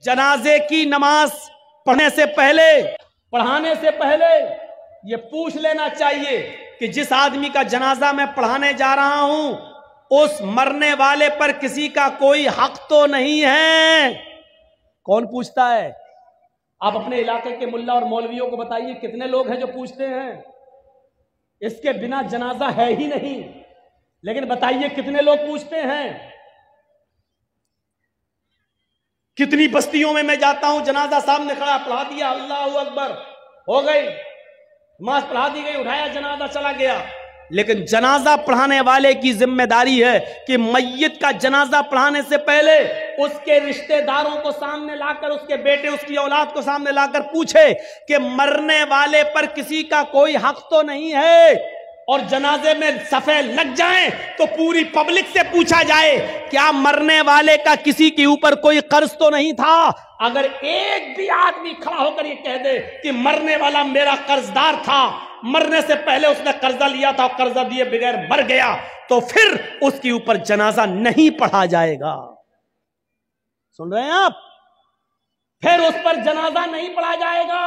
جنازے کی نماز پڑھنے سے پہلے، پڑھانے سے پہلے یہ پوچھ لینا چاہیے کہ جس آدمی کا جنازہ میں پڑھانے جا رہا ہوں اس مرنے والے پر کسی کا کوئی حق تو نہیں ہے۔ کون پوچھتا ہے؟ آپ اپنے علاقے کے ملا اور مولویوں کو بتائیے کتنے لوگ ہیں جو پوچھتے ہیں؟ اس کے بنا جنازہ ہے ہی نہیں، لیکن بتائیے کتنے لوگ پوچھتے ہیں؟ کتنی بستیوں میں جاتا ہوں، جنازہ سامنے کھڑا، پڑھا دیا، اللہ اکبر، ہو گئی نماز، پڑھا دی گئی، اٹھایا جنازہ، چلا گیا۔ لیکن جنازہ پڑھانے والے کی ذمہ داری ہے کہ میت کا جنازہ پڑھانے سے پہلے اس کے رشتہ داروں کو سامنے لا کر، اس کے بیٹے، اس کی اولاد کو سامنے لا کر پوچھے کہ مرنے والے پر کسی کا کوئی حق تو نہیں ہے، اور جنازے میں صفیں لگ جائیں تو پوری پبلک سے پوچھا جائے کیا مرنے والے کا کسی کے اوپر کوئی قرض تو نہیں تھا۔ اگر ایک بھی آدمی کھڑا ہو کر یہ کہہ دے کہ مرنے والا میرا قرضدار تھا، مرنے سے پہلے اس نے قرضہ لیا تھا، قرضہ دیے بغیر مر گیا، تو پھر اس کے اوپر جنازہ نہیں پڑھا جائے گا۔ سن رہے ہیں آپ؟ پھر اس پر جنازہ نہیں پڑھا جائے گا۔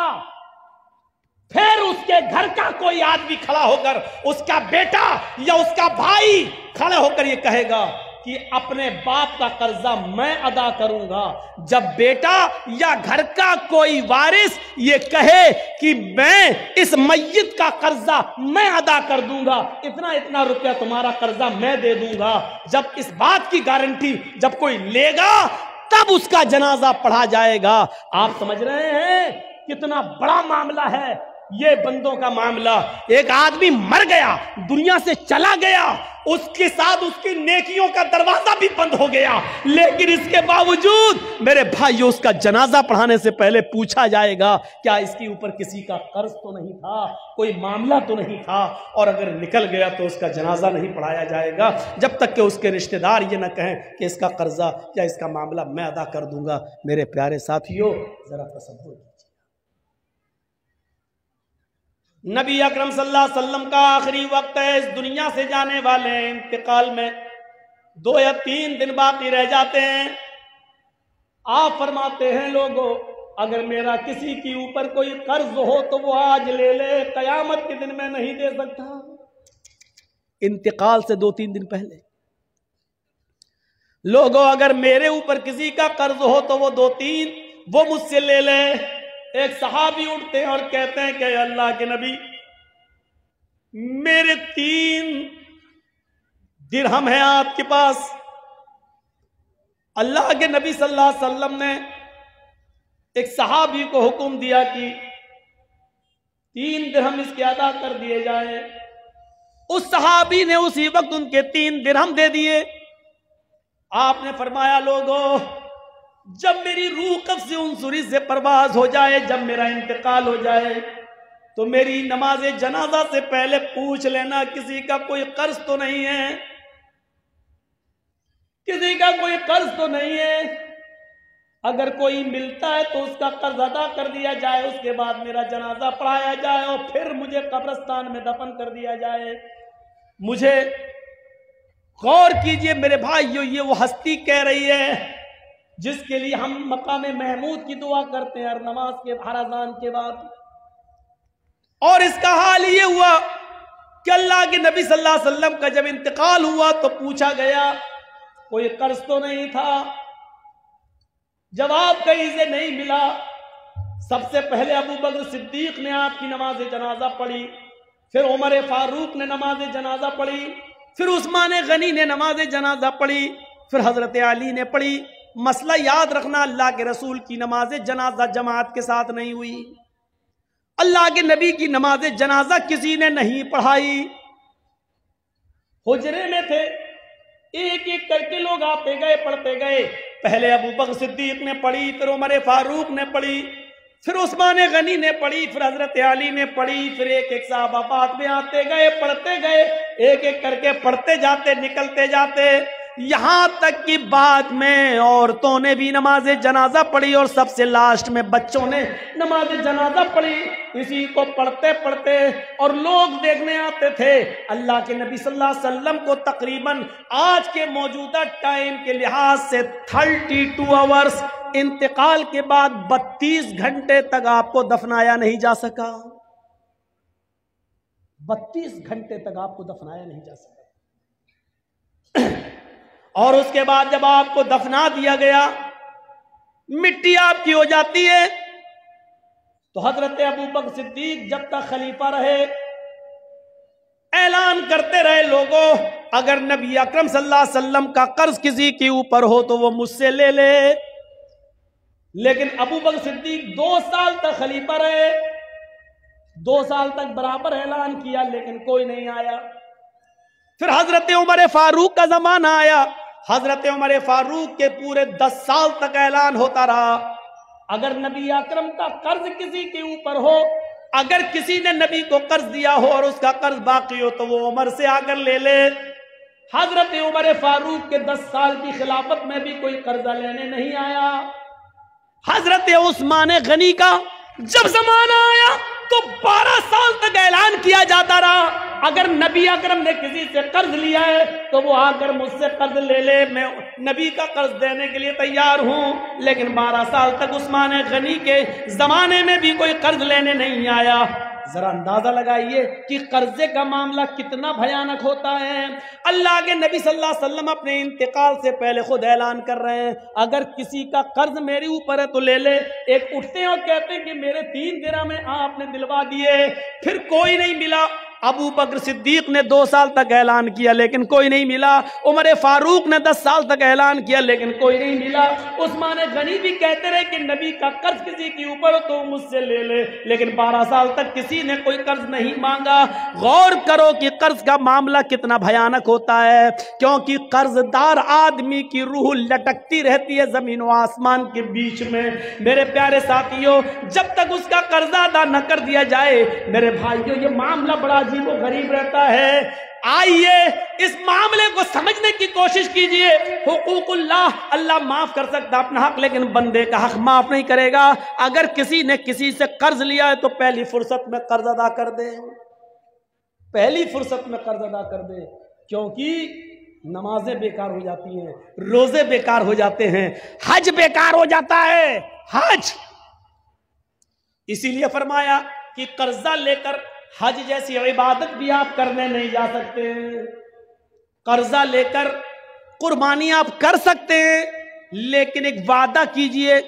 پھر اس کے گھر کا کوئی آدمی کھڑا ہو کر، اس کا بیٹا یا اس کا بھائی کھڑا ہو کر یہ کہے گا کہ اپنے باپ کا قرضہ میں ادا کروں گا، جب بیٹا یا گھر کا کوئی وارث یہ کہے کہ میں اس میت کا قرضہ میں ادا کر دوں گا، اتنا روپیہ تمہارا قرضہ میں دے دوں گا، جب اس بات کی گارنٹی جب کوئی لے گا تب اس کا جنازہ پڑھا جائے گا۔ آپ سمجھ رہے ہیں کتنا بڑا معاملہ ہے یہ بندوں کا معاملہ؟ ایک آدمی مر گیا، دنیا سے چلا گیا، اس کے ساتھ اس کی نیکیوں کا دروازہ بھی بند ہو گیا، لیکن اس کے باوجود میرے بھائیو اس کا جنازہ پڑھانے سے پہلے پوچھا جائے گا کیا اس کے اوپر کسی کا قرض تو نہیں تھا، کوئی معاملہ تو نہیں تھا، اور اگر نکل گیا تو اس کا جنازہ نہیں پڑھایا جائے گا جب تک کہ اس کے رشتہ دار یہ نہ کہیں کہ اس کا قرضہ یا اس کا معاملہ میں ادا کر دوں گا۔ میرے پیارے ساتھیو، ذرا تصور کیجیے، نبی اکرم صلی اللہ علیہ وسلم کا آخری وقت ہے، اس دنیا سے جانے والے ہیں، انتقال میں 2 یا 3 دن باقی رہ جاتے ہیں۔ آپ فرماتے ہیں لوگوں اگر میرا کسی کے اوپر کوئی قرض ہو تو وہ آج لے لے، قیامت کے دن میں نہیں دے سکتا۔ انتقال سے 2-3 دن پہلے لوگوں اگر میرے اوپر کسی کا قرض ہو تو وہ 2-3 وہ مجھ سے لے لے۔ ایک صحابی اٹھتے ہیں اور کہتے ہیں کہ اے اللہ کے نبی، میرے 3 درہم ہیں آپ کے پاس۔ اللہ کے نبی صلی اللہ علیہ وسلم نے ایک صحابی کو حکم دیا کہ 3 درہم اس کے ادا کر دیے جائیں۔ اس صحابی نے اسی وقت ان کے 3 درہم دے دیے۔ آپ نے فرمایا لوگوں جب میری روح قبض عنصری سے پرواز ہو جائے، جب میرا انتقال ہو جائے تو میری نماز جنازہ سے پہلے پوچھ لینا کسی کا کوئی قرض تو نہیں ہے، کسی کا کوئی قرض تو نہیں ہے۔ اگر کوئی ملتا ہے تو اس کا قرض ادا کر دیا جائے، اس کے بعد میرا جنازہ پڑھایا جائے اور پھر مجھے قبرستان میں دفن کر دیا جائے۔ مجھے غور کیجئے میرے بھائیو، یہ وہ ہستی کہہ رہی ہے جس کے لیے ہم مقام محمود کی دعا کرتے ہیں ہر نماز کے، ہر اذان کے بعد، اور اس کا حال یہ ہوا کہ اللہ کے نبی صلی اللہ علیہ وسلم کا جب انتقال ہوا تو پوچھا گیا کوئی قرض تو نہیں تھا؟ جواب کہیں سے نہیں ملا۔ سب سے پہلے ابو بکر صدیق نے آپ کی نماز جنازہ پڑھی، پھر عمر فاروق نے نماز جنازہ پڑھی، پھر عثمان غنی نے نماز جنازہ پڑھی، پھر حضرت علی نے پڑھی۔ مسئلہ یاد رکھنا، اللہ کے رسول کی نماز جنازہ جماعت کے ساتھ نہیں ہوئی، اللہ کے نبی کی نماز جنازہ کسی نے نہیں پڑھائی۔ حجرے میں تھے، ایک ایک کر کے لوگ آتے گئے، پڑھتے گئے۔ پہلے ابو بکر صدیق نے پڑھی، پھر عمر فاروق نے پڑھی، پھر عثمان غنی نے پڑھی، پھر حضرت علی نے پڑھی، پھر ایک ایک صحابہ بعد میں آتے گئے، پڑھتے گئے، ایک ایک کر کے پڑھتے جاتے، نکلتے جاتے۔ یہاں تک کہ بعد میں عورتوں نے بھی نماز جنازہ پڑھی اور سب سے لاسٹ میں بچوں نے نماز جنازہ پڑھی. اسی کو پڑھتے پڑھتے اور لوگ دیکھنے آتے تھے. اللہ کے نبی صلی اللہ علیہ وسلم کو تقریباً آج کے موجودہ ٹائم کے لحاظ سے 32 آورز انتقال کے بعد 32 گھنٹے تک آپ کو دفنایا نہیں جا سکا. 32 گھنٹے تک آپ کو دفنایا نہیں جا سکا. اور اس کے بعد جب آپ کو دفنا دیا گیا, مٹی آپ کی ہو جاتی ہے, تو حضرت ابوبکر صدیق جب تک خلیفہ رہے اعلان کرتے رہے, لوگوں اگر نبی اکرم صلی اللہ علیہ وسلم کا قرض کسی کے اوپر ہو تو وہ مجھ سے لے لے. لیکن ابوبکر صدیق 2 سال تک خلیفہ رہے, 2 سال تک برابر اعلان کیا, لیکن کوئی نہیں آیا. پھر حضرت عمر فاروق کا زمانہ آیا. حضرت عمر فاروق کے پورے 10 سال تک اعلان ہوتا رہا, اگر نبی اکرم کا قرض کسی کے اوپر ہو, اگر کسی نے نبی کو قرض دیا ہو اور اس کا قرض باقی ہو تو وہ عمر سے آ کر لے لے. حضرت عمر فاروق کے 10 سال کی خلافت میں بھی کوئی قرضہ لینے نہیں آیا. حضرت عثمان غنی کا جب زمانہ آیا تو 12 سال تک اعلان کیا جاتا رہا, اگر نبی اکرم نے کسی سے قرض لیا ہے تو وہ آ کر مجھ سے قرض لے لے, میں نبی کا قرض دینے کے لیے تیار ہوں. لیکن 12 سال تک عثمان غنی کے زمانے میں بھی کوئی قرض لینے نہیں آیا. ذرا اندازہ لگائیے کہ قرضے کا معاملہ کتنا بھیانک ہوتا ہے. اللہ کے نبی صلی اللہ علیہ وسلم اپنے انتقال سے پہلے خود اعلان کر رہے ہیں, اگر کسی کا قرض میرے اوپر ہے تو لے لے. ایک اٹھتے ہیں اور کہتے ہیں کہ میرے 3 درہم آپ نے دلوا دیے, پھر کوئی نہیں ملا. ابو بکر صدیق نے 2 سال تک اعلان کیا لیکن کوئی نہیں ملا. عمر فاروق نے 10 سال تک اعلان کیا لیکن کوئی نہیں ملا. عثمان غنی بھی کہتے رہے کہ نبی کا قرض کسی کے اوپر ہو تو مجھ سے لے لے, لیکن 12 سال تک کسی نے کوئی قرض نہیں مانگا. غور کرو کہ قرض کا معاملہ کتنا بھیانک ہوتا ہے, کیونکہ قرض دار آدمی کی روح لٹکتی رہتی ہے زمین و آسمان کے بیچ میں. میرے پیارے ساتھیوں, جب تک اس کا قرض ادا نہ کر دیا جائے, میرے بھائیوں یہ معاملہ بڑا عجیب و غریب رہتا ہے. آئیے اس معاملے کو سمجھنے کی کوشش کیجئے. حقوق اللہ معاف کر سکتا اپنا حق, لیکن بندے کا حق معاف نہیں کرے گا. اگر کسی نے کسی سے قرض لیا ہے تو پہلی فرصت میں قرض ادا کر دے, پہلی فرصت میں قرض ادا کر دے, کیونکہ نمازیں بیکار ہو جاتی ہیں, روزے بیکار ہو جاتے ہیں, حج بیکار ہو جاتا ہے. حج اسی لیے فرمایا کہ قرضہ لے کر حج جیسی عبادت بھی آپ کرنے نہیں جا سکتے. قرضہ لے کر قربانی آپ کر سکتے ہیں, لیکن ایک وعدہ کیجئے,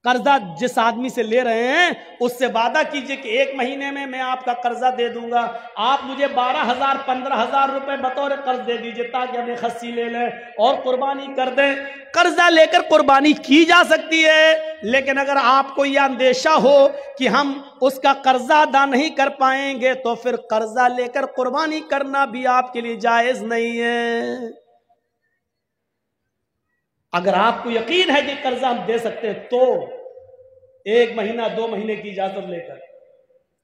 قرضہ جس آدمی سے لے رہے ہیں اس سے وعدہ کیجئے کہ 1 مہینے میں آپ کا قرضہ دے دوں گا, آپ مجھے 12,000 15,000 روپے بطور قرض دے دیجئے تاکہ ہمیں خصی لے لیں اور قربانی کر دیں. قرضہ لے کر قربانی کی جا سکتی ہے, لیکن اگر آپ کو یہ اندیشہ ہو کہ ہم اس کا قرضہ ادا نہیں کر پائیں گے تو پھر قرضہ لے کر قربانی کرنا بھی آپ کے لیے جائز نہیں ہے. اگر آپ کو یقین ہے کہ قرضہ ہم دے سکتے ہیں تو 1 مہینہ 2 مہینے کی اجازت لے کر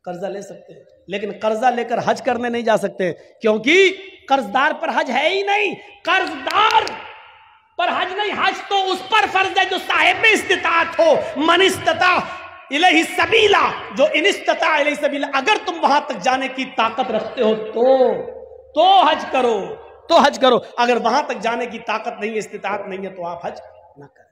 قرضہ لے سکتے ہیں, لیکن قرضہ لے کر حج کرنے نہیں جا سکتے, کیونکہ قرضدار پر حج ہے ہی نہیں. قرضدار پر حج نہیں, حج تو اس پر فرض ہے جو صاحب استطاعت ہو. من استطاع الیہ السبیلا, جو ان استطاع الیہ السبیلا, اگر تم وہاں تک جانے کی طاقت رکھتے ہو تو حج کرو, تو حج کرو. اگر وہاں تک جانے کی طاقت نہیں ہے, استطاعت نہیں ہے, تو آپ حج نہ کریں.